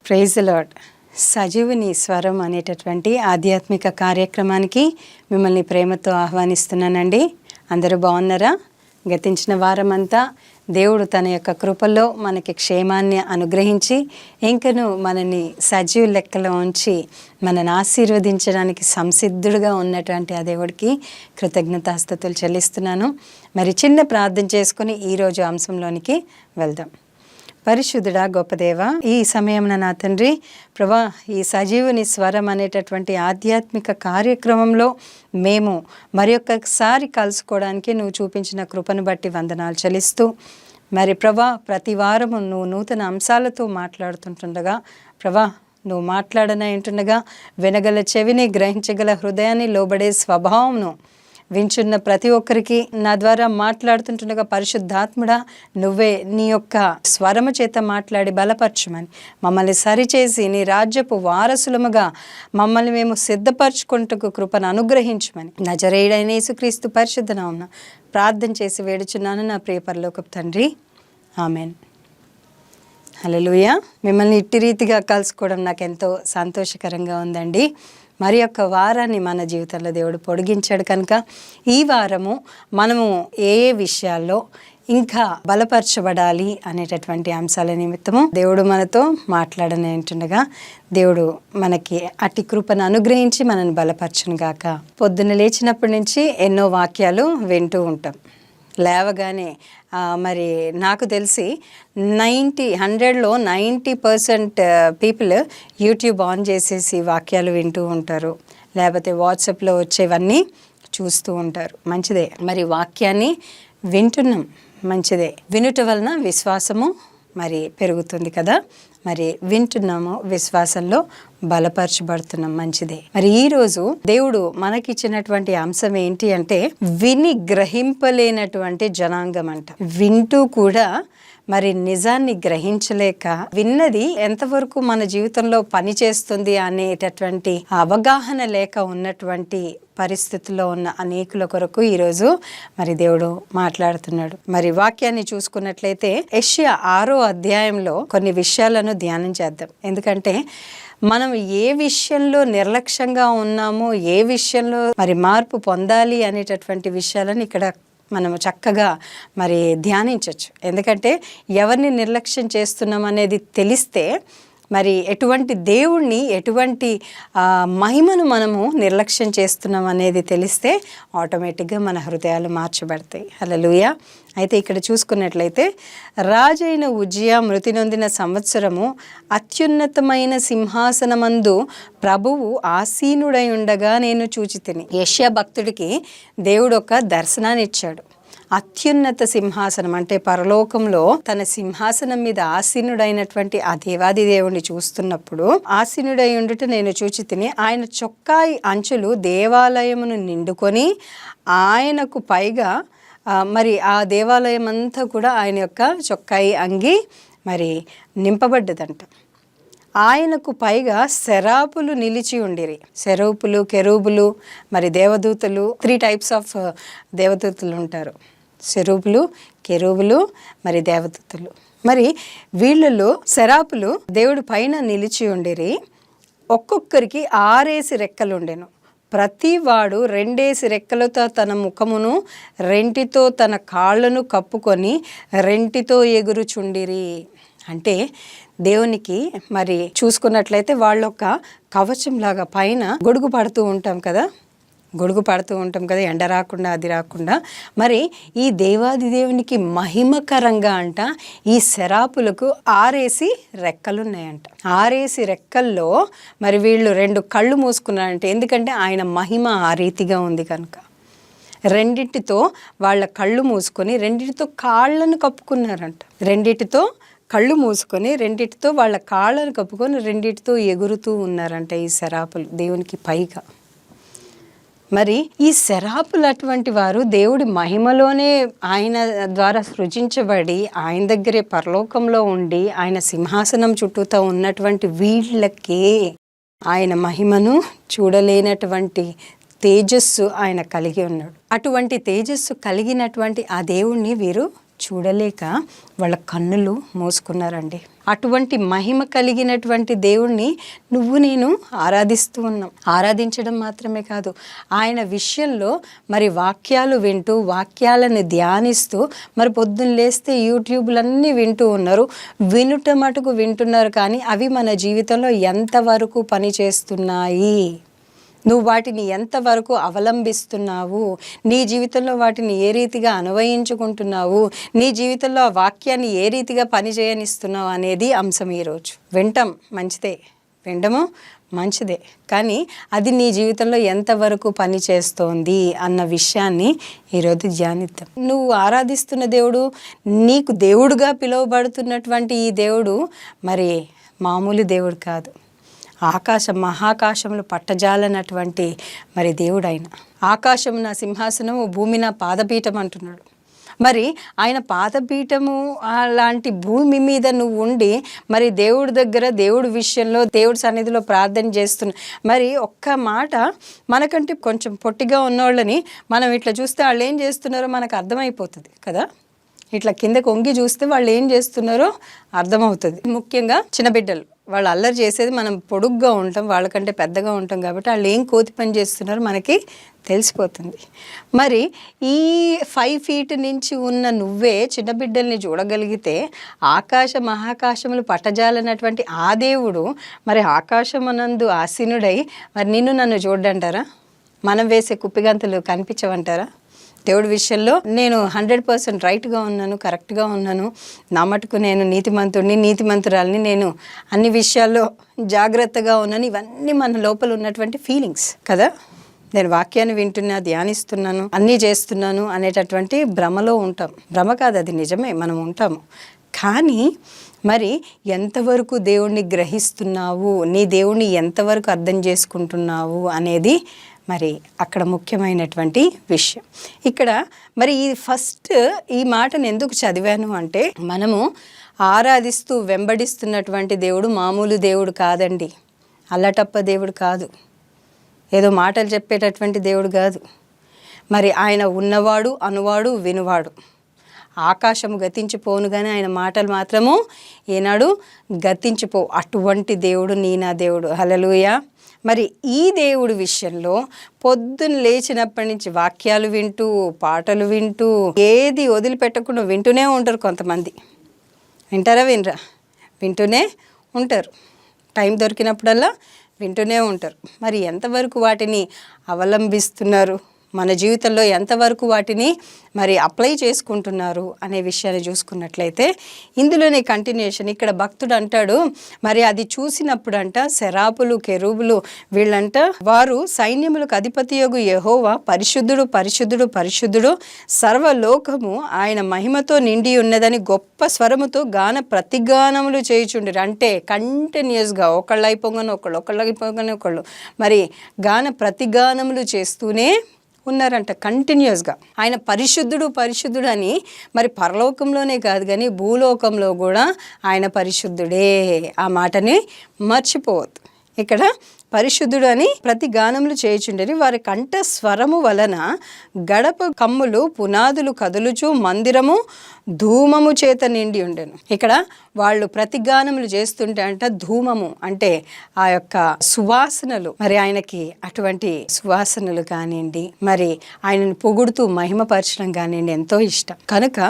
Praise the lord. సజీవుని స్వరం అనేటటువంటి ఆధ్యాత్మిక కార్యక్రమానికి మిమ్మల్ని ప్రేమతో ఆహ్వానిస్తున్నానండి. అందరూ బాగున్నారా? గతించిన వారమంతా దేవుడు తన యొక్క కృపల్లో మనకి క్షేమాన్ని అనుగ్రహించి ఇంకను మనని సజీవ లెక్కలో ఉంచి మనని ఆశీర్వదించడానికి సంసిద్ధుడుగా ఉన్నటువంటి ఆ దేవుడికి కృతజ్ఞతాస్తుతులు చెల్లిస్తున్నాను. మరి చిన్న ప్రార్థన చేసుకుని ఈరోజు అంశంలోనికి వెళ్దాం. పరిశుద్ధుడా గొప్ప దేవ, ఈ సమయంలో నా తండ్రి ప్రభా, ఈ సజీవుని స్వరం అనేటటువంటి ఆధ్యాత్మిక కార్యక్రమంలో మేము మరి ఒక్కసారి కలుసుకోవడానికి నువ్వు చూపించిన కృపను బట్టి వందనాలు చెల్లిస్తూ, మరి ప్రభా ప్రతి వారము నువ్వు నూతన అంశాలతో మాట్లాడుతుంటుండగా ప్రభా నువ్వు మాట్లాడనే ఉంటుండగా వినగల చెవిని, గ్రహించగల హృదయాన్ని, లోబడే స్వభావంను వించున్న ప్రతి ఒక్కరికి నా ద్వారా మాట్లాడుతుంటుండగా పరిశుద్ధాత్ముడా నువ్వే నీ యొక్క స్వరము చేత మాట్లాడి బలపరచమని, మమ్మల్ని సరిచేసి నీ రాజ్యపు వారసులముగా మమ్మల్ని మేము సిద్ధపరచుకుంటూ కృపను అనుగ్రహించమని నజరేయుడైన యేసుక్రీస్తు పరిశుద్ధ నామమున ప్రార్థన చేసి వేడుచున్నాను నా ప్రియ పరలోకపు తండ్రి, ఆమెన్. హల్లెలూయా. మిమ్మల్ని ఇట్టి రీతిగా కలుసుకోవడం నాకు ఎంతో సంతోషకరంగా ఉందండి. మరి యొక్క వారాన్ని మన జీవితంలో దేవుడు పొడిగించాడు కనుక ఈ వారము మనము ఏ విషయాల్లో ఇంకా బలపరచబడాలి అనేటటువంటి అంశాల నిమిత్తము దేవుడు మనతో మాట్లాడని అంటుండగా దేవుడు మనకి అట్టి కృపను అనుగ్రహించి మనల్ని బలపరచును గాక. పొద్దున్న లేచినప్పటి నుంచి ఎన్నో వాక్యాలు వింటూ ఉంటాం. లేవగానే మరి నాకు తెలిసి 100లో 90% పీపుల్ యూట్యూబ్ ఆన్ చేసేసి వాక్యాలు వింటూ ఉంటారు, లేకపోతే వాట్సాప్లో వచ్చేవన్నీ చూస్తూ ఉంటారు. మంచిదే, మరి వాక్యాన్ని వింటున్నాం, మంచిదే. వినుట వలన విశ్వాసము మరి పెరుగుతుంది కదా, మరి వింటున్నాము, విశ్వాసంలో బలపరచబడుతున్నాం, మంచిదే. మరి ఈరోజు దేవుడు మనకిచ్చినటువంటి అంశం ఏంటి అంటే విని గ్రహింపలేనటువంటి జనాంగం అంట. వింటూ కూడా మరి నిజాన్ని గ్రహించలేక విన్నది ఎంతవరకు మన జీవితంలో పనిచేస్తుంది అనేటటువంటి అవగాహన లేక ఉన్నటువంటి పరిస్థితుల్లో ఉన్న అనేకుల కొరకు ఈరోజు మరి దేవుడు మాట్లాడుతున్నాడు. మరి వాక్యాన్ని చూసుకున్నట్లయితే యెషయా 6వ అధ్యాయంలో కొన్ని విషయాలను ధ్యానం చేద్దాం. ఎందుకంటే మనం ఏ విషయంలో నిర్లక్ష్యంగా ఉన్నామో, ఏ విషయంలో మరి మార్పు పొందాలి అనేటటువంటి విషయాలను ఇక్కడ మనము చక్కగా మరి ధ్యానించవచ్చు. ఎందుకంటే ఎవరిని నిర్లక్ష్యం చేస్తున్నాం అనేది తెలిస్తే మరి ఎటువంటి దేవుణ్ణి, ఎటువంటి మహిమను మనము నిర్లక్ష్యం చేస్తున్నాం అనేది తెలిస్తే ఆటోమేటిక్గా మన హృదయాలు మార్చబడతాయి. హల్లెలూయా. అయితే ఇక్కడ చూసుకున్నట్లయితే రాజైన ఉజ్జియా మృతి నొందిన సంవత్సరము అత్యున్నతమైన సింహాసనమందు ప్రభువు ఆసీనుడై ఉండగా నేను చూచితిని. యెషయా భక్తుడికి దేవుడు ఒక దర్శనాన్ని ఇచ్చాడు. అత్యున్నత సింహాసనం అంటే పరలోకంలో తన సింహాసనం మీద ఆసీనుడైనటువంటి ఆ దేవాది దేవుణ్ణి చూస్తున్నప్పుడు ఆసీనుడై ఉండుట నేను చూచితిని. ఆయన చొక్కాయి అంచులు దేవాలయమును నిండుకొని ఆయనకు పైగా మరి ఆ దేవాలయం అంతా కూడా ఆయన యొక్క చొక్కాయి అంగి మరి నింపబడ్డదంట. ఆయనకు పైగా శరాపులు నిలిచి ఉండిరి. శరూపులు, కెరూబులు, మరి దేవదూతలు, 3 types ఆఫ్ దేవదూతలు ఉంటారు. శరూపులు, కెరూబులు, మరి దేవదూతలు. మరి వీళ్ళలో శరాపులు దేవుడి పైన నిలిచి ఉండిరి. ఒక్కొక్కరికి 6 రెక్కలు ఉండెను. ప్రతి వాడు 2 రెక్కలతో తన ముఖమును, 2 తన కాళ్ళను కప్పుకొని 2 ఎగురుచుండిరి. అంటే దేవునికి మరి చూసుకున్నట్లయితే వాళ్ళొక కవచంలాగా పైన గొడుగు పడుతూ ఉంటాం కదా, ఎండ రాకుండా అది రాకుండా. మరి ఈ దేవాది దేవునికి మహిమకరంగా అంట ఈ శరాపులకు 6 రెక్కలున్నాయంట. 6 రెక్కల్లో మరి వీళ్ళు 2 కళ్ళు మూసుకున్నారంటే, ఎందుకంటే ఆయన మహిమ ఆ రీతిగా ఉంది కనుక 2 వాళ్ళ కళ్ళు మూసుకొని 2 కాళ్ళను కప్పుకున్నారంట. 2 కళ్ళు మూసుకొని 2 వాళ్ళ కాళ్ళను కప్పుకొని 2 ఎగురుతూ ఉన్నారంట ఈ శరాపులు దేవునికి పైగా. మరి ఈ శరాపులు అటువంటి వారు దేవుడి మహిమలోనే ఆయన ద్వారా సృజించబడి ఆయన దగ్గరే పరలోకంలో ఉండి ఆయన సింహాసనం చుట్టూతో ఉన్నటువంటి వీళ్ళకే ఆయన మహిమను చూడలేనటువంటి తేజస్సు ఆయన కలిగి ఉన్నాడు. అటువంటి తేజస్సు కలిగినటువంటి ఆ దేవుణ్ణి వీరు చూడలేక వాళ్ళ కన్నులు మూసుకున్నారండి. అటువంటి మహిమ కలిగినటువంటి దేవుణ్ణి నువ్వు నేను ఆరాధిస్తూ ఉన్నాం. ఆరాధించడం మాత్రమే కాదు, ఆయన విషయంలో మరి వాక్యాలు వింటూ, వాక్యాలను ధ్యానిస్తూ, మరి పొద్దున్న లేస్తే యూట్యూబ్లన్నీ వింటూ ఉన్నారు. వినుట మటుకు వింటున్నారు, కానీ అవి మన జీవితంలో ఎంతవరకు పనిచేస్తున్నాయి, నువ్వు వాటిని ఎంతవరకు అవలంబిస్తున్నావు, నీ జీవితంలో వాటిని ఏ రీతిగా అన్వయించుకుంటున్నావు, నీ జీవితంలో ఆ వాక్యాన్ని ఏ రీతిగా పనిచేయనిస్తున్నావు అనేది అంశం. ఈరోజు వింటాం మంచిదే, వినడము మంచిదే, కానీ అది నీ జీవితంలో ఎంతవరకు పనిచేస్తోంది అన్న విషయాన్ని ఈరోజు ధ్యానిద్దాం. నువ్వు ఆరాధిస్తున్న దేవుడు, నీకు దేవుడుగా పిలువబడుతున్నటువంటి ఈ దేవుడు మరి మామూలు దేవుడు కాదు. మహాకాశములు పట్టజాలనటువంటి మరి దేవుడు ఆయన. ఆకాశం నా సింహాసనము, భూమి నా పాదపీఠం అంటున్నాడు. మరి ఆయన పాదపీఠము అలాంటి భూమి మీద నువ్వు ఉండి మరి దేవుడి దగ్గర, దేవుడి విషయంలో, దేవుడి సన్నిధిలో ప్రార్థన చేస్తున్నా. మరి ఒక్క మాట, మనకంటే కొంచెం పొట్టిగా ఉన్నోళ్ళని మనం ఇట్లా చూస్తే వాళ్ళు ఏం చేస్తున్నారో మనకు అర్థమైపోతుంది కదా. ఇట్లా కిందకు వంగి చూస్తే వాళ్ళు ఏం చేస్తున్నారో అర్థమవుతుంది. ముఖ్యంగా చిన్న బిడ్డలు, వాళ్ళు అల్లరి చేసేది, మనం పొడుగ్గా ఉంటాం, వాళ్ళకంటే పెద్దగా ఉంటాం కాబట్టి వాళ్ళు ఏం కోతి పని చేస్తున్నారో మనకి తెలిసిపోతుంది. మరి ఈ 5 feet నుంచి ఉన్న నువ్వే చిన్న బిడ్డల్ని చూడగలిగితే మహాకాశములు పట్టజాలనటువంటి ఆ దేవుడు మరి ఆకాశమనందు ఆసీనుడై మరి నిన్ను నన్ను చూడంటారా? మనం వేసే కుప్పిగంతులు కనిపించవంటారా? దేవుడి విషయంలో నేను 100% రైట్గా ఉన్నాను, కరెక్ట్గా ఉన్నాను, నా మటుకు నేను నీతిమంతురాలని, నేను అన్ని విషయాల్లో జాగ్రత్తగా ఉన్నాను, ఇవన్నీ మన లోపల ఉన్నటువంటి ఫీలింగ్స్ కదా. నేను వాక్యాన్ని వింటున్నా, ధ్యానిస్తున్నాను, అన్నీ చేస్తున్నాను అనేటటువంటి భ్రమలో ఉంటాం. భ్రమ కాదు, అది నిజమే, మనం ఉంటాము. కానీ మరి ఎంతవరకు దేవుణ్ణి గ్రహిస్తున్నావు, నీ దేవుణ్ణి ఎంతవరకు అర్థం చేసుకుంటున్నావు అనేది మరి అక్కడ ముఖ్యమైనటువంటి విషయం. ఇక్కడ మరి ఈ మాటను ఎందుకు చదివాను అంటే, మనము ఆరాధిస్తూ వెంబడిస్తున్నటువంటి దేవుడు మామూలు దేవుడు కాదండి. అల్లటప్ప దేవుడు కాదు, ఏదో మాటలు చెప్పేటటువంటి దేవుడు కాదు. మరి ఆయన ఉన్నవాడు, అనువాడు, వినువాడు. ఆకాశము గతించిపోను కానీ ఆయన మాటలు మాత్రము ఏనాడు గతించిపో. అటువంటి దేవుడు నా దేవుడు. హల్లెలూయా. మరి ఈ దేవుడి విషయంలో పొద్దున్న లేచినప్పటి నుంచి వాక్యాలు వింటూ, పాటలు వింటూ, ఏది వదిలిపెట్టకుండా వింటూనే ఉంటారు. కొంతమంది వినరా? వింటూనే ఉంటారు. టైం దొరికినప్పుడల్లా వింటూనే ఉంటారు. మరి ఎంతవరకు వాటిని అవలంబిస్తున్నారు, మన జీవితంలో ఎంతవరకు వాటిని మరి అప్లై చేసుకుంటున్నారు అనే విషయాన్ని చూసుకున్నట్లయితే, ఇందులోనే కంటిన్యూషన్ ఇక్కడ భక్తుడు అంటాడు, మరి అది చూసినప్పుడు అంట సెరాపులు, కెరూబులు వీళ్ళంట, వారు సైన్యములకు అధిపతియగు యెహోవా పరిశుద్ధుడు, పరిశుద్ధుడు, పరిశుద్ధుడు, సర్వలోకము ఆయన మహిమతో నిండి ఉన్నదని గొప్ప స్వరముతో గాన ప్రతిగానములు చేయుచుండిరు. అంటే కంటిన్యూస్గా ఒకళ్ళు అయిపోగానే ఒకళ్ళు మరి గాన ప్రతిగానములు చేస్తూనే ఉన్నారంట కంటిన్యూస్గా. ఆయన పరిశుద్ధుడు పరిశుద్ధుడు అని మరి పరలోకంలోనే కాదు కానీ భూలోకంలో కూడా ఆయన పరిశుద్ధుడే. ఆ మాటని మర్చిపోవద్దు. ఇక్కడ పరిశుద్ధుడు అని ప్రతి గానములు చేయుచుండేది. వారి కంఠ స్వరము వలన గడప కమ్ములు పునాదులు కదులుచు మందిరము ధూమము చేత నిండి ఉండెను. ఇక్కడ వాళ్ళు ప్రతిగానములు చేస్తుంటే అంట ధూమము అంటే ఆ యొక్క సువాసనలు, మరి ఆయనకి అటువంటి సువాసనలు కానివ్వండి, మరి ఆయనను పొగుడుతూ మహిమపరచడం కానివ్వండి ఎంతో ఇష్టం. కనుక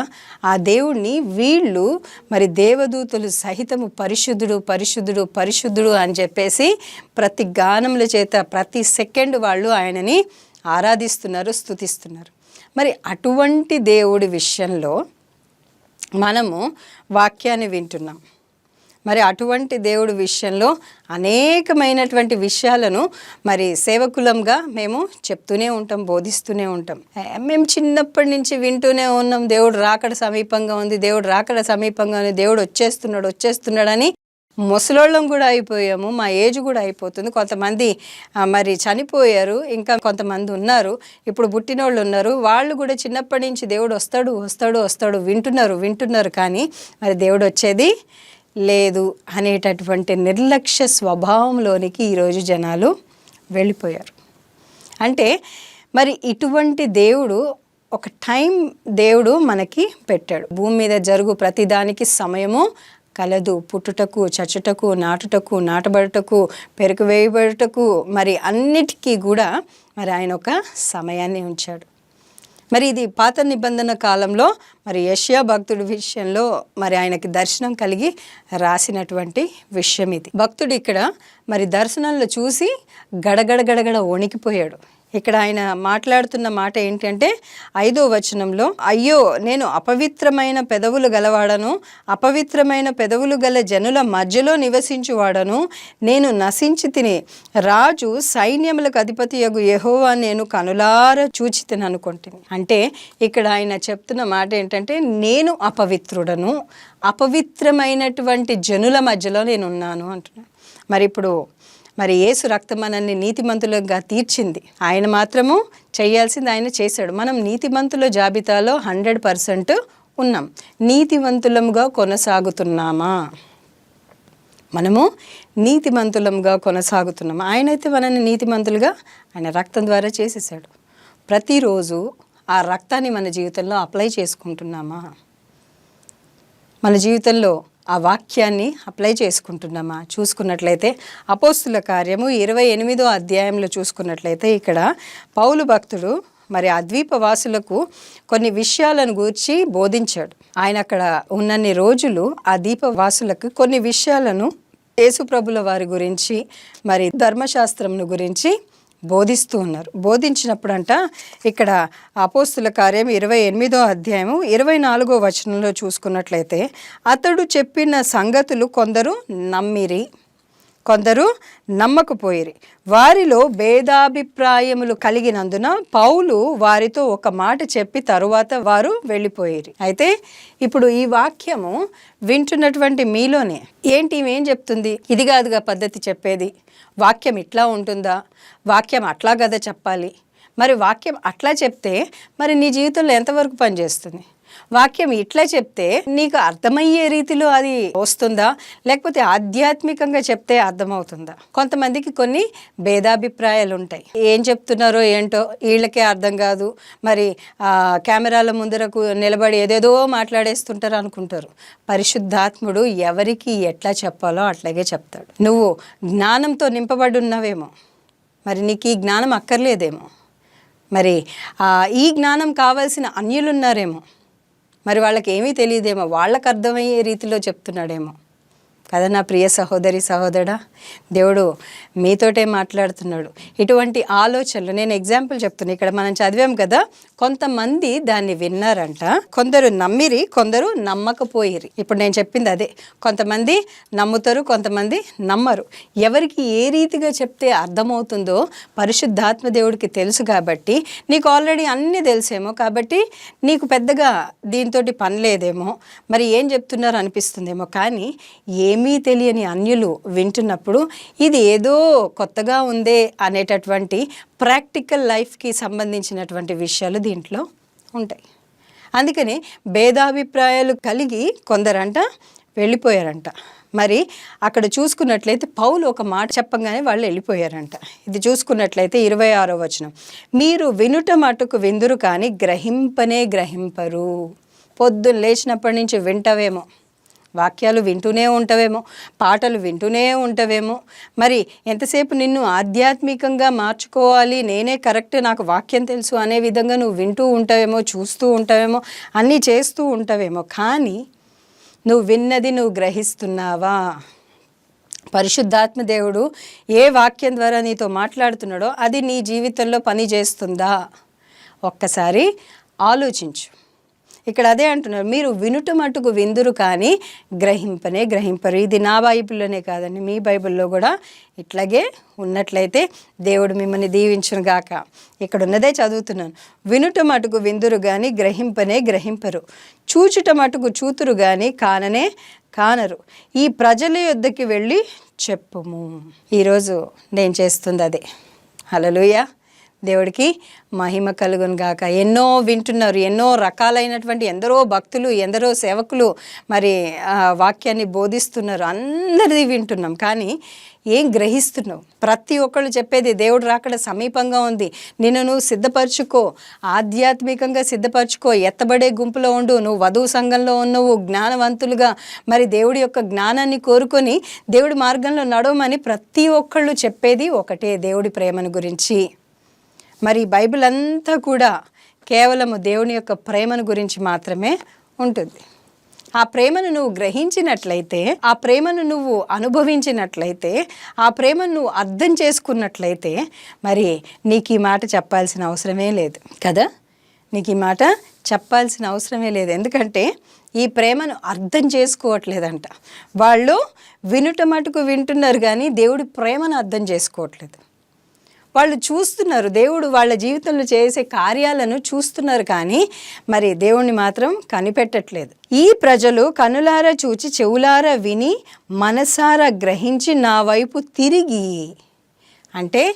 ఆ దేవుణ్ణి వీళ్ళు మరి దేవదూతలు సహితము పరిశుద్ధుడు పరిశుద్ధుడు పరిశుద్ధుడు అని చెప్పేసి ప్రతి గానముల చేత ప్రతి సెకండ్ వాళ్ళు ఆయనని ఆరాధిస్తున్నారు, స్తుతిస్తున్నారు. మరి అటువంటి దేవుడి విషయంలో మనము వాక్యాన్ని వింటున్నాం. మరి అటువంటి దేవుడి విషయంలో అనేకమైనటువంటి విషయాలను మరి సేవకులంగా మేము చెప్తూనే ఉంటాం, బోధిస్తూనే ఉంటాం. మేము చిన్నప్పటి నుంచి వింటూనే ఉన్నాం, దేవుడు రాకడ సమీపంగా ఉంది, దేవుడు రాకడ సమీపంగా ఉంది, దేవుడు వచ్చేస్తున్నాడని ముసలోళ్ళం కూడా అయిపోయాము. మా ఏజ్ కూడా అయిపోతుంది. కొంతమంది మరి చనిపోయారు, ఇంకా కొంతమంది ఉన్నారు, ఇప్పుడు పుట్టినోళ్ళు ఉన్నారు. వాళ్ళు కూడా చిన్నప్పటి నుంచి దేవుడు వస్తాడు వింటున్నారు, కానీ మరి దేవుడు వచ్చేది లేదు అనేటటువంటి నిర్లక్ష్య స్వభావంలోనికి ఈరోజు జనాలు వెళ్ళిపోయారు. అంటే మరి ఇటువంటి దేవుడు ఒక టైం దేవుడు మనకి పెట్టాడు. భూమి మీద జరుగు ప్రతిదానికి సమయము కలదు. పుట్టుటకు, చచ్చుటకు, నాటుటకు, నాటబడుటకు, పెరుగు వేయబడుటకు, మరి అన్నిటికీ కూడా మరి ఆయన ఒక సమయాన్ని ఉంచాడు. మరి ఇది పాత నిబంధన కాలంలో మరి యెషయా భక్తుడి విషయంలో మరి ఆయనకి దర్శనం కలిగి రాసినటువంటి విషయం ఇది. భక్తుడు ఇక్కడ మరి దర్శనంలో చూసి గడగడ వణికిపోయాడు. ఇక్కడ ఆయన మాట్లాడుతున్న మాట ఏంటంటే 5వ వచనంలో, అయ్యో నేను అపవిత్రమైన పెదవులు గలవాడను, అపవిత్రమైన పెదవులు గల జనుల మధ్యలో నివసించువాడను, నేను నశించి తిని రాజు సైన్యములకు అధిపతియగు యెహోవా నేను కనులార చూచి తిని అనుకుంటుని. అంటే ఇక్కడ ఆయన చెప్తున్న మాట ఏంటంటే నేను అపవిత్రుడను, అపవిత్రమైనటువంటి జనుల మధ్యలో నేను ఉన్నాను అంటున్నాను. మరి ఇప్పుడు మరి యేసు రక్తం మనల్ని నీతిమంతులుగా తీర్చింది. ఆయన మాత్రము చేయాల్సింది ఆయన చేశాడు. మనం నీతిమంతుల జాబితాలో 100% ఉన్నాం. నీతివంతులముగా కొనసాగుతున్నామా? మనము నీతిమంతులముగా కొనసాగుతున్నాం. ఆయనైతే మనల్ని నీతిమంతులుగా ఆయన రక్తం ద్వారా చేసేసాడు. ప్రతిరోజు ఆ రక్తాన్ని మన జీవితంలో అప్లై చేసుకుంటున్నామా? మన జీవితంలో ఆ వాక్యాన్ని అప్లై చేసుకుంటున్నామా? చూసుకున్నట్లయితే అపోస్తుల కార్యము 28వ అధ్యాయంలో చూసుకున్నట్లయితే ఇక్కడ పౌలు భక్తుడు మరి ఆ ద్వీపవాసులకు కొన్ని విషయాలను గూర్చి బోధించాడు. ఆయన అక్కడ ఉన్నన్ని రోజులు ఆ ద్వీపవాసులకు కొన్ని విషయాలను యేసుప్రభుల వారి గురించి మరి ధర్మశాస్త్రంను గురించి బోధిస్తూ ఉన్నారు. బోధించినప్పుడంట ఇక్కడ అపోస్తుల కార్యం 28వ అధ్యాయము 24వ వచనంలో చూసుకున్నట్లయితే, అతడు చెప్పిన సంగతులు కొందరు నమ్మిరి, కొందరు నమ్మకపోయిరి. వారిలో భేదాభిప్రాయములు కలిగినందున పౌలు వారితో ఒక మాట చెప్పి తరువాత వారు వెళ్ళిపోయిరి. అయితే ఇప్పుడు ఈ వాక్యము వింటున్నటువంటి మీలోనే ఏంటి ఏం చెప్తుంది? ఇది కాదుగా పద్ధతి చెప్పేది, వాక్యం ఇట్లా ఉంటుందా, వాక్యం అట్లా కదా చెప్పాలి. మరి వాక్యం అట్లా చెప్తే మరి నీ జీవితంలో ఎంతవరకు పనిచేస్తుంది? వాక్యం ఇట్లా చెప్తే నీకు అర్థమయ్యే రీతిలో అది వస్తుందా, లేకపోతే ఆధ్యాత్మికంగా చెప్తే అర్థమవుతుందా? కొంతమందికి కొన్ని భేదాభిప్రాయాలు ఉంటాయి. ఏం చెప్తున్నారో ఏంటో వీళ్ళకే అర్థం కాదు, మరి కెమెరాల ముందరకు నిలబడి ఏదేదో మాట్లాడేస్తుంటారు అనుకుంటారు. పరిశుద్ధాత్ముడు ఎవరికి ఎట్లా చెప్పాలో అట్లాగే చెప్తాడు. నువ్వు జ్ఞానంతో నింపబడి ఉన్నావేమో, మరి నీకు ఈ జ్ఞానం అక్కర్లేదేమో, మరి ఈ జ్ఞానం కావాల్సిన అన్యులున్నారేమో, మరి వాళ్ళకి ఏమీ తెలియదేమో, వాళ్ళకు అర్థమయ్యే రీతిలో చెప్తున్నాడేమో కదా. నా ప్రియ సహోదరి సహోదరా, దేవుడు మీతోటే మాట్లాడుతున్నాడు. ఇటువంటి ఆలోచనలు నేను ఎగ్జాంపుల్ చెప్తున్నాను. ఇక్కడ మనం చదివాం కదా, కొంతమంది దాన్ని విన్నారంట, కొందరు నమ్మిరి, కొందరు నమ్మకపోయిరి. ఇప్పుడు నేను చెప్పింది అదే, కొంతమంది నమ్ముతారు, కొంతమంది నమ్మరు. ఎవరికి ఏ రీతిగా చెప్తే అర్థమవుతుందో పరిశుద్ధాత్మ దేవుడికి తెలుసు. కాబట్టి నీకు ఆల్రెడీ అన్నీ తెలిసేమో, కాబట్టి నీకు పెద్దగా దీంతో పని లేదేమో, మరి ఏం చెప్తున్నారు అనిపిస్తుందేమో. కానీ ఏమీ తెలియని అన్యులు వింటున్నప్పుడు ఇది ఏదో కొత్తగా ఉందే అనేటటువంటి ప్రాక్టికల్ లైఫ్కి సంబంధించినటువంటి విషయాలు దీంట్లో ఉంటాయి. అందుకని భేదాభిప్రాయాలు కలిగి కొందరంట వెళ్ళిపోయారంట. మరి అక్కడ చూసుకున్నట్లయితే పౌలు ఒక మాట చెప్పంగానే వాళ్ళు వెళ్ళిపోయారంట. ఇది చూసుకున్నట్లయితే 26వ వచనం, మీరు వినుట మటుకు విందురు కానీ గ్రహింపనే గ్రహింపరు. పొద్దున్న లేచినప్పటి నుంచి వింటవేమో, వాక్యాలు వింటూనే ఉంటావేమో, పాటలు వింటూనే ఉంటావేమో, మరి ఎంతసేపు నిన్ను ఆధ్యాత్మికంగా మార్చుకోవాలి, నేనే కరెక్ట్, నాకు వాక్యం తెలుసు అనే విధంగా నువ్వు వింటూ ఉంటావేమో, చూస్తూ ఉంటావేమో, అన్నీ చేస్తూ ఉంటావేమో. కానీ నువ్వు విన్నది నువ్వు గ్రహిస్తున్నావా? పరిశుద్ధాత్మ దేవుడు ఏ వాక్యం ద్వారా నీతో మాట్లాడుతున్నాడో అది నీ జీవితంలో పని చేస్తుందా? ఒక్కసారి ఆలోచించు. ఇక్కడ అదే అంటున్నారు, మీరు వినుట మటుకు విందురు కానీ గ్రహింపనే గ్రహింపరు. ఇది నా బైబిల్లోనే కాదండి, మీ బైబిల్లో కూడా ఇట్లాగే ఉన్నట్లయితే దేవుడు మిమ్మల్ని దీవించును గాక. ఇక్కడ ఉన్నదే చదువుతున్నాను, వినుట మటుకు విందురు కానీ గ్రహింపనే గ్రహింపరు, చూచుట మటుకు చూతురు కానీ కాననే కానరు, ఈ ప్రజల యొద్దకి వెళ్ళి చెప్పుము. ఈరోజు నేను చేస్తుంది అదే. హల్లెలూయా. దేవుడికి మహిమ కలుగును గాక. ఎన్నో వింటున్నారు, ఎన్నో రకాలైనటువంటి ఎందరో భక్తులు, ఎందరో సేవకులు మరి వాక్యాన్ని బోధిస్తున్నారు, అందరిది వింటున్నాం. కానీ ఏం గ్రహిస్తున్నావు? ప్రతి ఒక్కళ్ళు చెప్పేది దేవుడు రాకడ సమీపంగా ఉంది, నిన్ను నువ్వు సిద్ధపరచుకో, ఆధ్యాత్మికంగా సిద్ధపరచుకో, ఎత్తబడే గుంపులో ఉండు, నువ్వు వధువు సంఘంలో ఉన్నవు, జ్ఞానవంతులుగా మరి దేవుడి యొక్క జ్ఞానాన్ని కోరుకొని దేవుడి మార్గంలో నడవమని ప్రతి ఒక్కళ్ళు చెప్పేది ఒకటే, దేవుడి ప్రేమను గురించి. మరి బైబిల్ అంతా కూడా కేవలము దేవుని యొక్క ప్రేమను గురించి మాత్రమే ఉంటుంది. ఆ ప్రేమను నువ్వు గ్రహించినట్లయితే, ఆ ప్రేమను నువ్వు అనుభవించినట్లయితే, ఆ ప్రేమను నువ్వు అర్థం చేసుకున్నట్లయితే మరి నీకు ఈ మాట చెప్పాల్సిన అవసరమే లేదు కదా. నీకు ఈ మాట చెప్పాల్సిన అవసరమే లేదు. ఎందుకంటే ఈ ప్రేమను అర్థం చేసుకోవట్లేదంట. వాళ్ళు వినుట మటుకు వింటున్నారు కానీ దేవుడి ప్రేమను అర్థం చేసుకోవట్లేదు. వాళ్ళు చూస్తున్నారు, దేవుడు వాళ్ళ జీవితంలో చేసే కార్యాలను చూస్తున్నారు కానీ మరి దేవుణ్ణి మాత్రం కనిపెట్టట్లేదు. ఈ ప్రజలు కనులారా చూచి, చెవులారా విని, మనసారా గ్రహించి నా వైపు తిరిగి, అంటే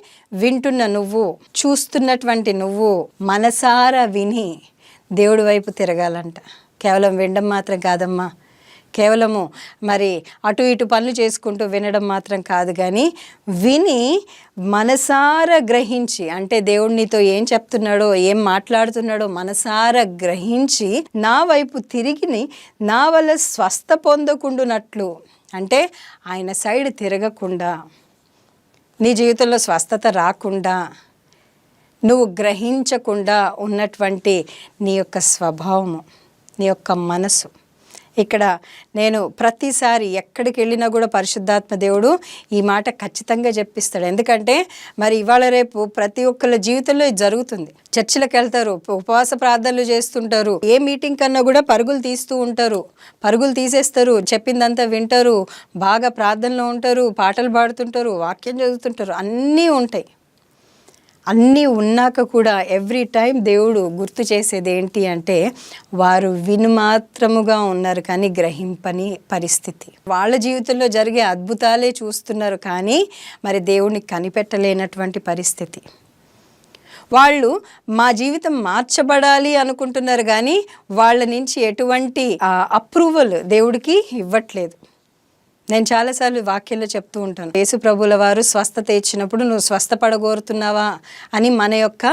వింటున్న నువ్వు, చూస్తున్నటువంటి నువ్వు మనసారా విని దేవుడి వైపు తిరగాలంట. కేవలం వినడం మాత్రం కాదమ్మా, కేవలము మరి అటు ఇటు పనులు చేసుకుంటూ వినడం మాత్రం కాదు, కానీ విని మనసారా గ్రహించి, అంటే దేవుడు నీతో ఏం చెప్తున్నాడో, ఏం మాట్లాడుతున్నాడో మనసారా గ్రహించి నా వైపు తిరిగి నా వల్ల స్వస్థ పొందకుండునట్లు, అంటే ఆయన సైడ్ తిరగకుండా, నీ జీవితంలో స్వస్థత రాకుండా, నువ్వు గ్రహించకుండా ఉన్నటువంటి నీ యొక్క స్వభావము, నీ యొక్క మనసు. ఇక్కడ నేను ప్రతిసారి ఎక్కడికి వెళ్ళినా కూడా పరిశుద్ధాత్మ దేవుడు ఈ మాట ఖచ్చితంగా చెప్పిస్తాడు. ఎందుకంటే మరి ఇవాళ రేపు ప్రతి ఒక్కళ్ళ జీవితంలో ఇది జరుగుతుంది. చర్చిలకు వెళ్తారు, ఉపవాస ప్రార్థనలు చేస్తుంటారు, ఏ మీటింగ్ కన్నా కూడా పరుగులు తీస్తూ ఉంటారు, పరుగులు తీసేస్తారు, చెప్పిందంతా వింటారు, బాగా ప్రార్థనలో ఉంటారు, పాటలు పాడుతుంటారు, వాక్యం చదువుతుంటారు, అన్నీ ఉంటాయి. అన్నీ ఉన్నాక కూడా ఎవ్రీ టైం దేవుడు గుర్తు చేసేది ఏంటి అంటే వారు విను మాత్రముగా ఉన్నారు కానీ గ్రహింపని పరిస్థితి. వాళ్ళ జీవితంలో జరిగే అద్భుతాలే చూస్తున్నారు కానీ మరి దేవుణ్ణి కనిపెట్టలేనటువంటి పరిస్థితి. వాళ్ళు మా జీవితం మార్చబడాలి అనుకుంటున్నారు కానీ వాళ్ళ నుంచి ఎటువంటి అప్రూవల్ దేవుడికి ఇవ్వట్లేదు. నేను చాలాసార్లు వాక్యంలో చెప్తూ ఉంటాను, యేసు ప్రభుల వారు స్వస్థత ఇచ్చినప్పుడు నువ్వు స్వస్థపడగోరుతున్నావా అని మన యొక్క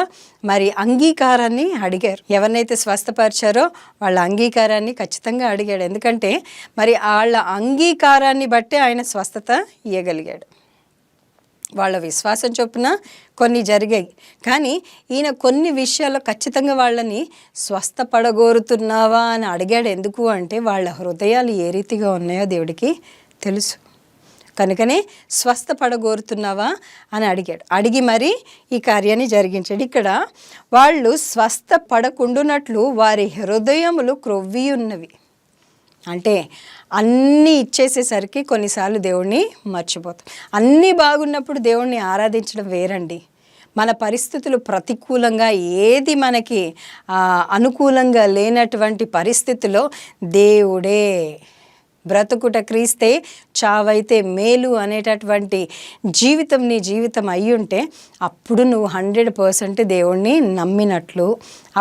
మరి అంగీకారాన్ని అడిగారు. ఎవరినైతే స్వస్థపరిచారో వాళ్ళ అంగీకారాన్ని ఖచ్చితంగా అడిగాడు. ఎందుకంటే మరి వాళ్ళ అంగీకారాన్ని బట్టే ఆయన స్వస్థత ఇవ్వగలిగాడు. వాళ్ళ విశ్వాసం చొప్పున కొన్ని జరిగాయి కానీ ఈయన కొన్ని విషయాల్లో ఖచ్చితంగా వాళ్ళని స్వస్థపడగోరుతున్నావా అని అడిగాడు. ఎందుకు అంటే వాళ్ళ హృదయాలు ఏ రీతిగా ఉన్నాయో దేవుడికి తెలుసు. కనుకనే స్వస్థపడగోరుతున్నావా అని అడిగాడు. అడిగి మరి ఈ కార్యాన్ని జరిగించాడు. ఇక్కడ వాళ్ళు స్వస్థపడకుండునట్లు వారి హృదయములు క్రొవ్వి ఉన్నవి. అంటే అన్నీ ఇచ్చేసేసరికి కొన్నిసార్లు దేవుణ్ణి మర్చిపోతాం. అన్నీ బాగున్నప్పుడు దేవుణ్ణి ఆరాధించడం వేరండి. మన పరిస్థితులు ప్రతికూలంగా, ఏది మనకి అనుకూలంగా లేనటువంటి పరిస్థితిలో దేవుడే బ్రతుకుట క్రీస్తే చావైతే మేలు అనేటటువంటి జీవితం నీ జీవితం అయ్యుంటే అప్పుడు నువ్వు 100% దేవుణ్ణి నమ్మినట్లు,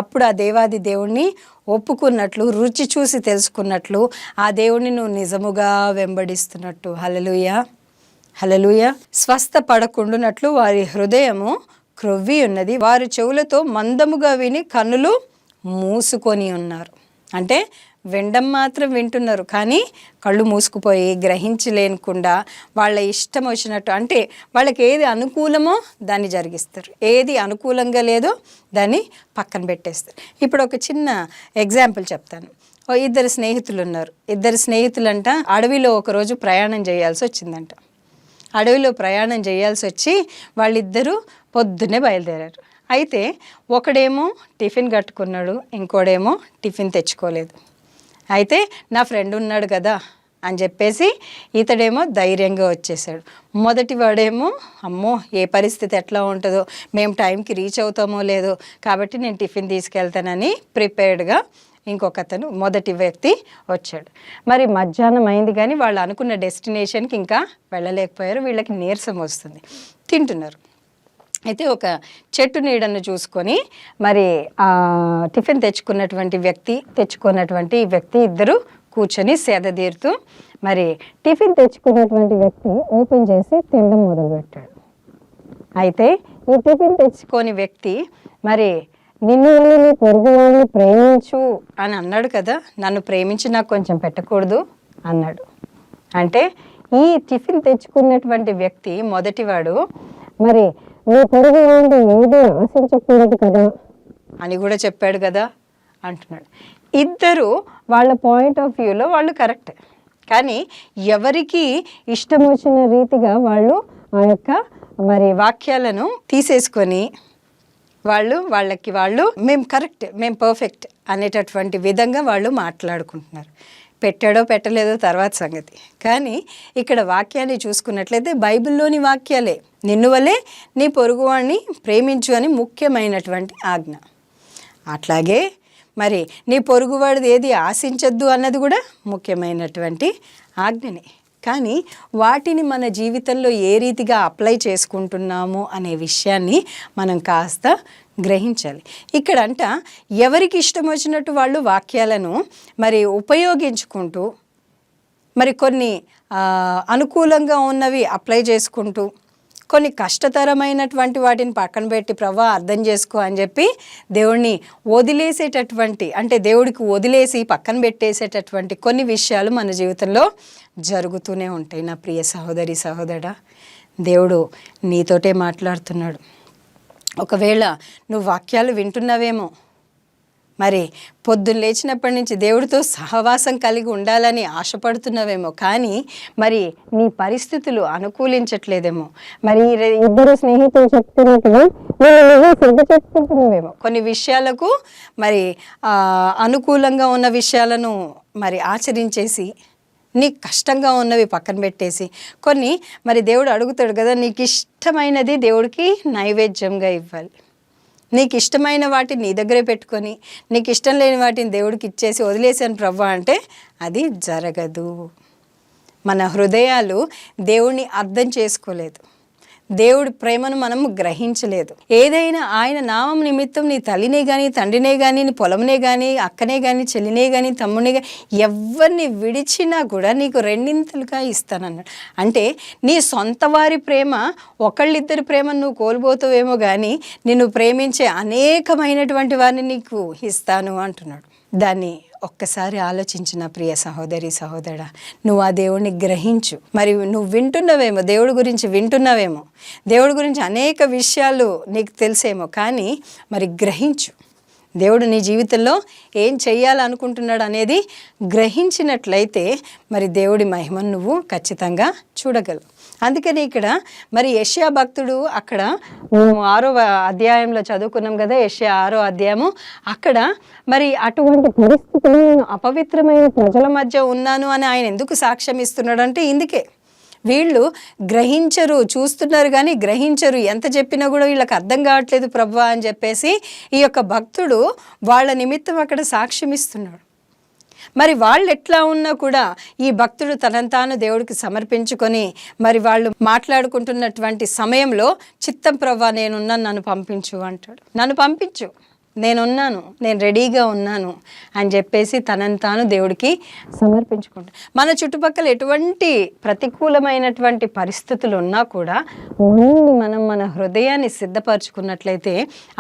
అప్పుడు ఆ దేవాది దేవుణ్ణి ఒప్పుకున్నట్లు, రుచి చూసి తెలుసుకున్నట్లు, ఆ దేవుణ్ణి నువ్వు నిజముగా వెంబడిస్తున్నట్టు. హల్లెలూయా, హల్లెలూయా. స్వస్థపడకుండునట్లు వారి హృదయము క్రొవ్వి ఉన్నది, వారి చెవులతో మందముగా విని కన్నులు మూసుకొని ఉన్నారు. అంటే వినడం మాత్రం వింటున్నారు కానీ కళ్ళు మూసుకుపోయి గ్రహించలేకుండా వాళ్ళ ఇష్టం వచ్చినట్టు, అంటే వాళ్ళకి ఏది అనుకూలమో దాన్ని జరిగిస్తారు, ఏది అనుకూలంగా లేదో దాన్ని పక్కన పెట్టేస్తారు. ఇప్పుడు ఒక చిన్న ఎగ్జాంపుల్ చెప్తాను. ఇద్దరు స్నేహితులు ఉన్నారు. ఇద్దరు స్నేహితులంట అడవిలో ఒకరోజు ప్రయాణం చేయాల్సి వచ్చిందంట. అడవిలో ప్రయాణం చేయాల్సి వచ్చి వాళ్ళిద్దరూ పొద్దున్నే బయలుదేరారు. అయితే ఒకడేమో టిఫిన్ కట్టుకున్నాడు, ఇంకోడేమో టిఫిన్ తెచ్చుకోలేదు. అయితే నా ఫ్రెండ్ ఉన్నాడు కదా అని చెప్పేసి ఇతడేమో ధైర్యంగా వచ్చేసాడు. మొదటి వాడేమో అమ్మో ఏ పరిస్థితి ఎట్లా ఉంటుందో, మేము టైంకి రీచ్ అవుతామో లేదో కాబట్టి నేను టిఫిన్ తీసుకెళ్తానని ప్రిపేర్డ్గా ఇంకొకతను మొదటి వ్యక్తి వచ్చాడు. మరి మధ్యాహ్నం అయింది కానీ వాళ్ళు అనుకున్న డెస్టినేషన్కి ఇంకా వెళ్ళలేకపోయారు. వీళ్ళకి నీరసం వస్తుంది, తింటున్నారు. అయితే ఒక చెట్టు నీడను చూసుకొని మరి ఆ టిఫిన్ తెచ్చుకున్నటువంటి వ్యక్తి ఇద్దరు కూర్చొని సేదతీరుతూ మరి టిఫిన్ తెచ్చుకున్నటువంటి వ్యక్తి ఓపెన్ చేసి తినడం మొదలుపెట్టాడు. అయితే ఈ టిఫిన్ తెచ్చుకొని వ్యక్తి మరి నిన్ను వల్ల నీ పొరుగువాడిని ప్రేమించు అని అన్నాడు కదా, నన్ను ప్రేమించి నాకు కొంచెం పెట్టకూడదు అన్నాడు. అంటే ఈ టిఫిన్ తెచ్చుకున్నటువంటి వ్యక్తి మొదటివాడు మరి నీ పొరుగువాడిని ఏది ఆశించకూడదు కదా అని కూడా చెప్పాడు కదా అంటున్నాడు. ఇద్దరు వాళ్ళ పాయింట్ ఆఫ్ వ్యూలో వాళ్ళు కరెక్ట్, కానీ ఎవరికి ఇష్టం వచ్చిన రీతిగా వాళ్ళు ఆ యొక్క మరి వాక్యాలను తీసేసుకొని వాళ్ళు మేము కరెక్ట్, మేము పర్ఫెక్ట్ అనేటటువంటి విధంగా వాళ్ళు మాట్లాడుకుంటున్నారు. పెట్టాడో పెట్టలేదో తర్వాత సంగతి, కానీ ఇక్కడ వాక్యాన్ని చూసుకున్నట్లయితే బైబిల్లోని వాక్యాలే నిన్ను వలే నీ పొరుగువాడిని ప్రేమించు అని ముఖ్యమైనటువంటి ఆజ్ఞ. అట్లాగే మరి నీ పొరుగువాడిది ఏది ఆశించద్దు అన్నది కూడా ముఖ్యమైనటువంటి ఆజ్ఞనే. కానీ వాటిని మన జీవితంలో ఏ రీతిగా అప్లై చేసుకుంటున్నాము అనే విషయాన్ని మనం కాస్త గ్రహించాలి. ఇక్కడంట ఎవరికి ఇష్టం వచ్చినట్టు వాళ్ళు వాక్యాలను మరి ఉపయోగించుకుంటూ మరి కొన్ని అనుకూలంగా ఉన్నవి అప్లై చేసుకుంటూ కొన్ని కష్టతరమైనటువంటి వాటిని పక్కన పెట్టి ప్రభా అర్థం చేసుకో అని చెప్పి దేవుడిని వదిలేసేటటువంటి, అంటే దేవుడికి వదిలేసి పక్కన పెట్టేసేటటువంటి కొన్ని విషయాలు మన జీవితంలో జరుగుతూనే ఉంటాయి. నా ప్రియ సహోదరి సహోదరా, దేవుడు నీతోటే మాట్లాడుతున్నాడు. ఒకవేళ నువ్వు వాక్యాలు వింటున్నావేమో, మరి పొద్దున్న లేచినప్పటి నుంచి దేవుడితో సహవాసం కలిగి ఉండాలని ఆశపడుతున్నావేమో, కానీ మరి నీ పరిస్థితులు అనుకూలించట్లేదేమో, మరి ఇద్దరు స్నేహితులు చెప్తున్నట్టుగా నువ్వు శ్రద్ధ చెప్పుకుంటున్నావేమో, కొన్ని విషయాలకు మరి అనుకూలంగా ఉన్న విషయాలను మరి ఆచరించేసి నీకు కష్టంగా ఉన్నవి పక్కన పెట్టేసి కొన్ని మరి దేవుడు అడుగుతాడు కదా, నీకు ఇష్టమైనది దేవుడికి నైవేద్యంగా ఇవ్వాలి. నీకు ఇష్టమైన వాటిని నీ దగ్గరే పెట్టుకొని నీకు ఇష్టం లేని వాటిని దేవుడికి ఇచ్చేసి వదిలేసాను ప్రభా అంటే అది జరగదు. మన హృదయాలు దేవుణ్ణి అర్థం చేసుకోలేదు, దేవుడి ప్రేమను మనము గ్రహించలేదు. ఏదైనా ఆయన నామం నిమిత్తం నీ తల్లినే కానీ తండ్రినే కానీ నీ పొలంనే కానీ అక్కనే కానీ చెల్లినే కానీ తమ్ముడినే కానీ ఎవరిని విడిచినా కూడా నీకు రెండింతలుగా ఇస్తానన్నాడు. అంటే నీ సొంత వారి ప్రేమ, ఒకళ్ళిద్దరి ప్రేమను నువ్వు కోల్పోతావేమో కానీ నిన్ను ప్రేమించే అనేకమైనటువంటి వారిని నీకు ఇస్తాను అంటున్నాడు. దాన్ని ఒక్కసారి ఆలోచించిన ప్రియ సహోదరి సహోదరా, నువ్వు ఆ దేవుడిని గ్రహించు. మరి నువ్వు వింటున్నావేమో, దేవుడి గురించి వింటున్నావేమో, దేవుడి గురించి అనేక విషయాలు నీకు తెలిసేమో, కానీ మరి గ్రహించు. దేవుడు నీ జీవితంలో ఏం చెయ్యాలనుకుంటున్నాడు అనేది గ్రహించినట్లయితే మరి దేవుడి మహిమను నువ్వు ఖచ్చితంగా చూడగలవు. అందుకని ఇక్కడ మరి యెషయా భక్తుడు, అక్కడ 6వ అధ్యాయంలో చదువుకున్నాం కదా, యెషయా 6వ అధ్యాయము, అక్కడ మరి అటువంటి పరిస్థితులు నేను అపవిత్రమైన ప్రజల మధ్య ఉన్నాను అని ఆయన ఎందుకు సాక్ష్యం ఇస్తున్నాడు అంటే ఇందుకే. వీళ్ళు గ్రహించరు, చూస్తున్నారు కానీ గ్రహించరు, ఎంత చెప్పినా కూడా వీళ్ళకి అర్థం కావట్లేదు ప్రభువా అని చెప్పేసి ఈ యొక్క భక్తుడు వాళ్ళ నిమిత్తం అక్కడ సాక్ష్యం ఇస్తున్నాడు. మరి వాళ్ళు ఎట్లా ఉన్నా కూడా ఈ భక్తుడు తనను తాను దేవుడికి సమర్పించుకొని మరి వాళ్ళు మాట్లాడుకుంటున్నటువంటి సమయంలో చిత్తం ప్రభువా నేనున్నాను, నన్ను పంపించు అంటాడు. నన్ను పంపించు, నేనున్నాను, నేను రెడీగా ఉన్నాను అని చెప్పేసి తనను తాను దేవుడికి సమర్పించుకుంటాడు. మన చుట్టుపక్కల ఎటువంటి ప్రతికూలమైనటువంటి పరిస్థితులు ఉన్నా కూడా మనం మన హృదయాన్ని సిద్ధపరచుకున్నట్లయితే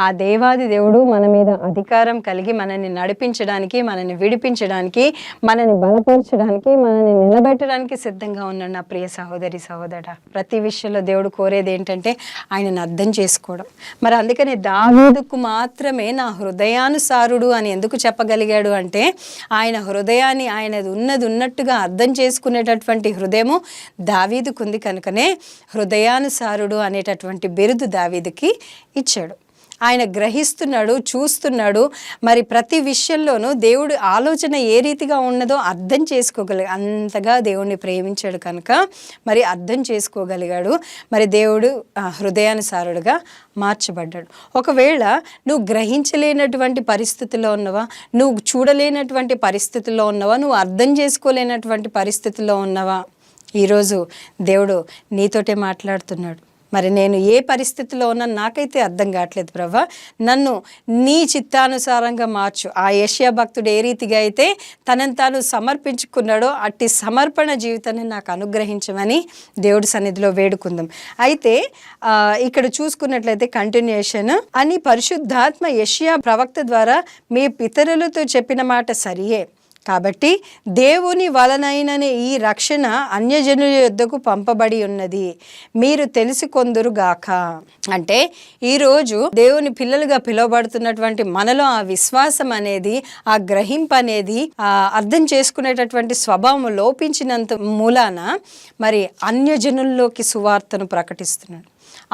ఆ దేవాది దేవుడు మన మీద అధికారం కలిగి మనల్ని నడిపించడానికి, మనల్ని విడిపించడానికి, మనల్ని బలపరచడానికి, మనల్ని నిలబెట్టడానికి సిద్ధంగా ఉన్నాడు. నా ప్రియ సహోదరి సహోదరా, ప్రతి విషయంలో దేవుడు కోరేది ఏంటంటే ఆయనను అర్థం చేసుకోవడం. మరి అందుకనే దావీదుకు మాత్రమే నా హృదయానుసారుడు అని ఎందుకు చెప్పగలిగాడు అంటే ఆయన హృదయాన్ని, ఆయనది ఉన్నది ఉన్నట్టుగా అర్థం చేసుకునేటటువంటి హృదయము దావీదుకుంది కనుకనే హృదయానుసారుడు అనేటటువంటి బిరుదు దావీదుకి ఇచ్చాడు. ఆయన గ్రహిస్తున్నాడు, చూస్తున్నాడు, మరి ప్రతి విషయంలోనూ దేవుడు ఆలోచన ఏ రీతిగా ఉన్నదో అర్థం చేసుకోగలిగాడు. అంతగా దేవుణ్ణి ప్రేమించాడు కనుక మరి అర్థం చేసుకోగలిగాడు. మరి దేవుడు హృదయానుసారుడుగా మార్చబడ్డాడు. ఒకవేళ నువ్వు గ్రహించలేనటువంటి పరిస్థితుల్లో ఉన్నవా, నువ్వు చూడలేనటువంటి పరిస్థితుల్లో ఉన్నవా, నువ్వు అర్థం చేసుకోలేనటువంటి పరిస్థితుల్లో ఉన్నవా, ఈరోజు దేవుడు నీతోటే మాట్లాడుతున్నాడు. మరి నేను ఏ పరిస్థితిలో ఉన్నా నాకైతే అర్థం కావట్లేదు ప్రభా, నన్ను నీ చిత్తానుసారంగా మార్చు. ఆ యెషయా భక్తుడు ఏ రీతిగా అయితే తనను తాను సమర్పించుకున్నాడో అట్టి సమర్పణ జీవితాన్ని నాకు అనుగ్రహించమని దేవుడి సన్నిధిలో వేడుకుందాం. అయితే ఇక్కడ చూసుకున్నట్లయితే కంటిన్యూషన్ అని పరిశుద్ధాత్మ యెషయా ప్రవక్త ద్వారా మీ పితరులతో చెప్పిన మాట సరియే, కాబట్టి దేవుని వలనైననే ఈ రక్షణ అన్యజనుల యొద్దకు పంపబడి ఉన్నది, మీరు తెలుసుకొందురుగాక. అంటే ఈరోజు దేవుని పిల్లలుగా పిలువబడుతున్నటువంటి మనలో ఆ విశ్వాసం అనేది, ఆ గ్రహింపు అనేది, ఆ అర్థం చేసుకునేటటువంటి స్వభావం లోపించినంత మూలాన మరి అన్యజనుల్లోకి సువార్తను ప్రకటిస్తున్నాడు.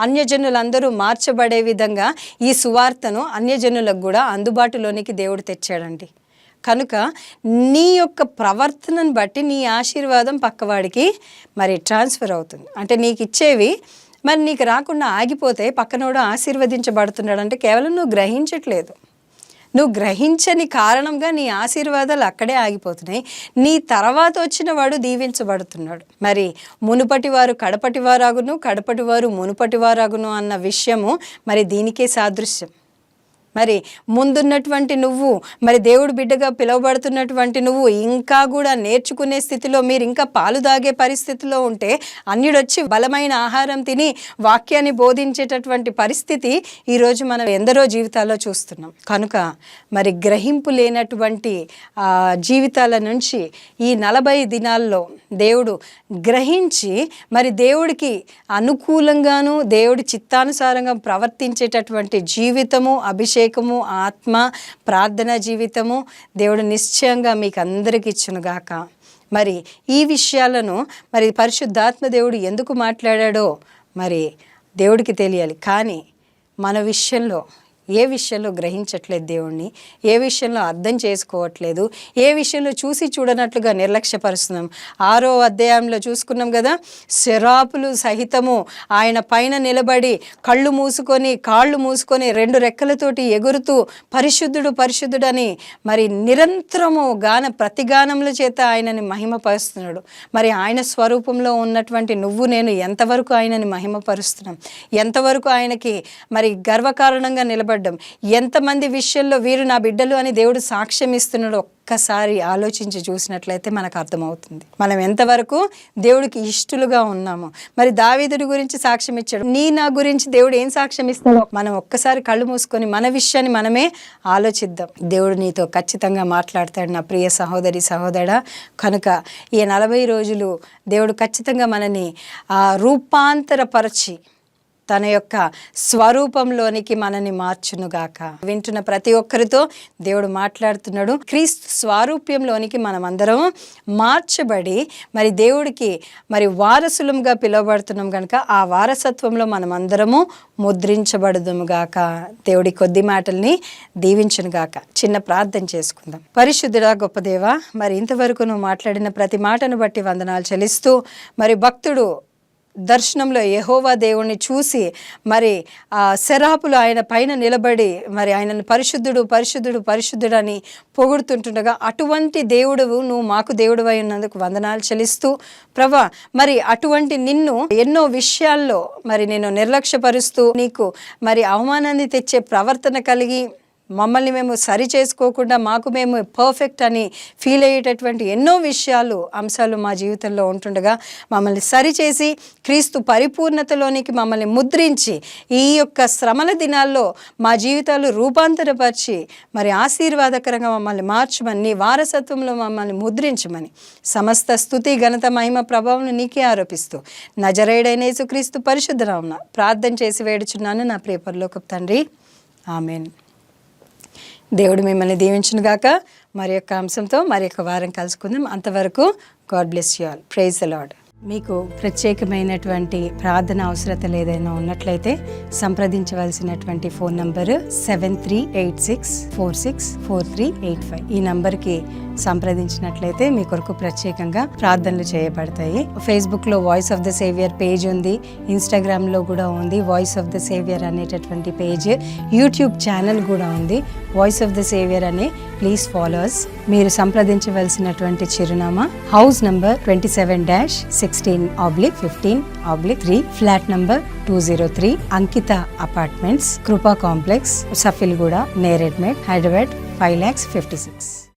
అన్యజనులందరూ మార్చబడే విధంగా ఈ సువార్తను అన్యజనులకు కూడా అందుబాటులోనికి దేవుడు తెచ్చాడండి. కనుక నీ యొక్క ప్రవర్తనను బట్టి నీ ఆశీర్వాదం పక్కవాడికి మరి ట్రాన్స్ఫర్ అవుతుంది. అంటే నీకు ఇచ్చేవి మరి నీకు రాకుండా ఆగిపోతే పక్కనోడు ఆశీర్వదించబడుతున్నాడు అంటే కేవలం నువ్వు గ్రహించట్లేదు. నువ్వు గ్రహించని కారణంగా నీ ఆశీర్వాదాలు అక్కడే ఆగిపోతున్నాయి. నీ తర్వాత వచ్చిన వాడు దీవించబడుతున్నాడు. మరి మునుపటి వారు కడపటి వారాగును, కడపటి వారు మునుపటి వారాగును అన్న విషయము మరి దీనికే సాదృశ్యం. మరి ముందున్నటువంటి నువ్వు, మరి దేవుడు బిడ్డగా పిలువబడుతున్నటువంటి నువ్వు ఇంకా కూడా నేర్చుకునే స్థితిలో, మీరు ఇంకా పాలు తాగే పరిస్థితిలో ఉంటే అన్యుడొచ్చి బలమైన ఆహారం తిని వాక్యాన్ని బోధించేటటువంటి పరిస్థితి ఈరోజు మనం ఎందరో జీవితాల్లో చూస్తున్నాం. కనుక మరి గ్రహింపు లేనటువంటి జీవితాల నుంచి ఈ 40 దినాల్లో దేవుడు గ్రహించి మరి దేవుడికి అనుకూలంగాను దేవుడి చిత్తానుసారంగా ప్రవర్తించేటటువంటి జీవితము, అభిషేకము, ఆత్మ, ప్రార్థన జీవితము దేవుడు నిశ్చయంగా మీకు అందరికి ఇచ్చునుగాక. మరి ఈ విషయాలను మరి పరిశుద్ధాత్మ దేవుడు ఎందుకు మాట్లాడాడో మరి దేవుడికి తెలియాలి. కానీ మన విషయంలో ఏ విషయంలో గ్రహించట్లేదు దేవుణ్ణి, ఏ విషయంలో అర్థం చేసుకోవట్లేదు, ఏ విషయంలో చూసి చూడనట్లుగా నిర్లక్ష్యపరుస్తున్నాం. 6వ అధ్యాయంలో చూసుకున్నాం కదా, శరాపులు సహితము ఆయన పైన నిలబడి కళ్ళు మూసుకొని కాళ్ళు మూసుకొని 2 రెక్కలతోటి ఎగురుతూ పరిశుద్ధుడు పరిశుద్ధుడని మరి నిరంతరము ప్రతిగానముల చేత ఆయనని మహిమపరుస్తున్నాడు. మరి ఆయన స్వరూపంలో ఉన్నటువంటి నువ్వు నేను ఎంతవరకు ఆయనని మహిమపరుస్తున్నాం, ఎంతవరకు ఆయనకి మరి గర్వకారణంగా నిలబడి ఎంతమంది విషయంలో వీరు నా బిడ్డలు అని దేవుడు సాక్ష్యం ఇస్తున్నాడు ఒక్కసారి ఆలోచించి చూసినట్లయితే మనకు అర్థమవుతుంది మనం ఎంతవరకు దేవుడికి ఇష్టలుగా ఉన్నాము. మరి దావీదుడి గురించి సాక్ష్యం ఇచ్చాడు, నా గురించి దేవుడు ఏం సాక్ష్యం ఇస్తాడో మనం ఒక్కసారి కళ్ళు మూసుకొని మన విషయాన్ని మనమే ఆలోచిద్దాం. దేవుడు నీతో ఖచ్చితంగా మాట్లాడతాడు నా ప్రియ సహోదరి సహోదరా. కనుక ఈ 40 రోజులు దేవుడు ఖచ్చితంగా మనని రూపాంతరపరచి తన యొక్క స్వరూపంలోనికి మనని మార్చునుగాక. వింటున్న ప్రతి ఒక్కరితో దేవుడు మాట్లాడుతున్నాడు. క్రీస్తు స్వారూప్యంలోనికి మనం అందరం మార్చబడి మరి దేవుడికి మరి వారసులంగా పిలువబడుతున్నాం కనుక ఆ వారసత్వంలో మనం అందరము ముద్రించబడుదుముగాక. దేవుడి కొద్ది మాటల్ని దీవించునుగాక. చిన్న ప్రార్థన చేసుకుందాం. పరిశుద్ధుడా గొప్ప దేవా, మరి ఇంతవరకు నువ్వు మాట్లాడిన ప్రతి మాటను బట్టి వందనాలు చెల్లిస్తూ మరి భక్తుడు దర్శనంలో యెహోవా దేవుణ్ణి చూసి మరి శరాపులు ఆయన పైన నిలబడి మరి ఆయనను పరిశుద్ధుడు పరిశుద్ధుడు పరిశుద్ధుడు అని పొగుడుతుంటుండగా అటువంటి దేవుడు నువ్వు మాకు దేవుడు అయి ఉన్నందుకు వందనాలు చెల్లిస్తూ ప్రభా, మరి అటువంటి నిన్ను ఎన్నో విషయాల్లో మరి నేను నిర్లక్ష్యపరుస్తూ నీకు మరి అవమానాన్ని తెచ్చే ప్రవర్తన కలిగి మమ్మల్ని మేము సరి చేసుకోకుండా మాకు మేము పర్ఫెక్ట్ అని ఫీల్ అయ్యేటటువంటి ఎన్నో అంశాలు మా జీవితంలో ఉంటుండగా మమ్మల్ని సరిచేసి క్రీస్తు పరిపూర్ణతలోనికి మమ్మల్ని ముద్రించి ఈ యొక్క శ్రమల దినాల్లో మా జీవితాలు రూపాంతరపరిచి మరి ఆశీర్వాదకరంగా మమ్మల్ని మార్చమని, నీ వారసత్వంలో మమ్మల్ని ముద్రించమని సమస్త స్తుతి ఘనత మహిమ ప్రభావం నీకే ఆరోపిస్తూ నజరేయుడైన యేసుక్రీస్తు పరిశుద్ధ నామమున ప్రార్థన చేసి వేడుచున్నాను నా ప్రియ పరలోకపు తండ్రి, ఆమేన్. దేవుడు మిమ్మల్ని దీవించునుగాక. మరి యొక్క అంశంతో మరి యొక్క వారం కలుసుకుందాం. అంతవరకు God bless you all. Praise the Lord. మీకు ప్రత్యేకమైనటువంటి ప్రార్థన అవసరతలు ఏదైనా ఉన్నట్లయితే సంప్రదించవలసినటువంటి ఫోన్ నంబరు 7386464385. ఈ నంబర్కి సంప్రదించినట్లయితే మీ కొరకు ప్రత్యేకంగా ప్రార్థనలు చేయబడతాయి. ఫేస్బుక్లో voice of the saviour page ఉంది, ఇన్స్టాగ్రామ్లో కూడా ఉంది వాయిస్ ఆఫ్ ద సేవియర్ అనేటటువంటి పేజ్, యూట్యూబ్ ఛానల్ కూడా ఉంది వాయిస్ ఆఫ్ ద సేవియర్ అనే. Please follows. మీరు సంప్రదించవలసినటువంటి చిరునామా హౌస్ నంబర్ 27-6 16/15/3, ఫ్లాట్ నంబర్ 203, అంకిత అపార్ట్మెంట్స్, కృపా కాంప్లెక్స్, సఫిల్గూడ, నేరెడ్మెట్, హైదరాబాద్ 5,56,000.